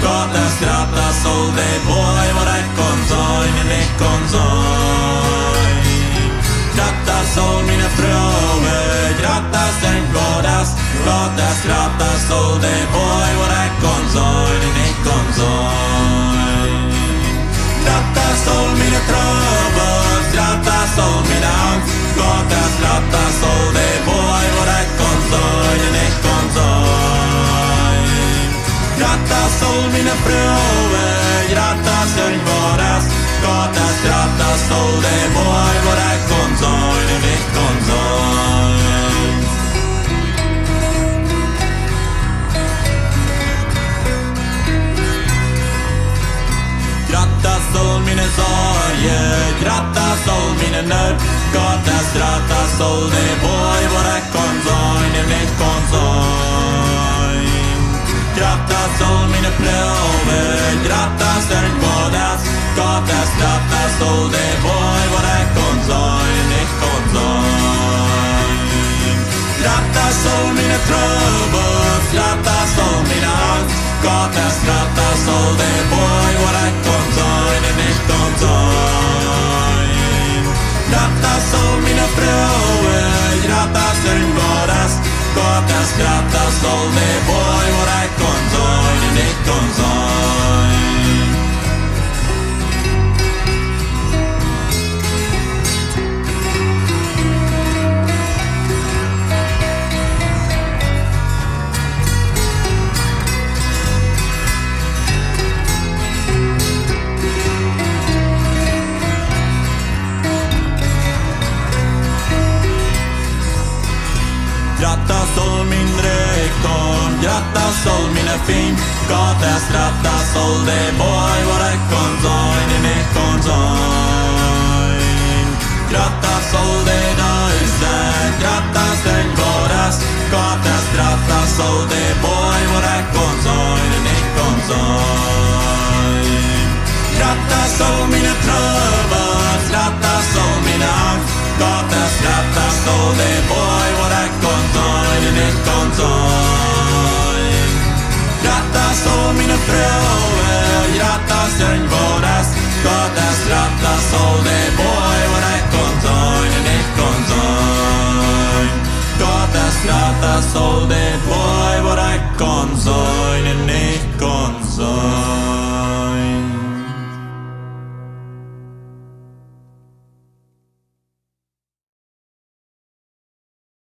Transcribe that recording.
Gata skratta sol de boy vad det konsoin en konsoin. Grattas sol mina fruar, grattas den godas. Gata skratta sol de boy vad det konsoin en konsoin. Grattas sol mina fruar, grattas sol mina ans. Gata skratta sol de boy vad det konsoin en konsoin. Grattas sol mina fruar, grattas den godas. Grattas, grattas sol de boy vad det konsoin en konsoin. Grattas sol mina sorger, grattas sol mina nöd. Grattas, grattas sol de boy vad det konsoin en konsoin. Grattas sol mina plöver, grattas den godas. Grattas, grattas sol de boy vad det konsoin en konsoin. Grattas sol mina trubbor, grattas sol mina ans. Grattas, grattas sol de boy vad det konsoin en konsoin. Grattas sol mina fruar, grattas den godas. Grattas, grattas sol de boy vad det konsoin en konsoin. Grattas sol min rekord, grattas sol mina fin. Grattas, grattas sol de boy vad det konsoin en konsoin. Grattas sol de nöjsen, grattas den godas. Grattas, grattas sol de boy vad det konsoin en konsoin. Grattas sol mina prövar, grattas sol mina angst. Grattas, grattas sol de boy vad det konsoin en konsoin. Grattas sol mina fruar, grattas den godas. Grattas, grattas sol de boy vad det konsoin en konsoin. Grattas, grattas sol de boy vad det konsoin.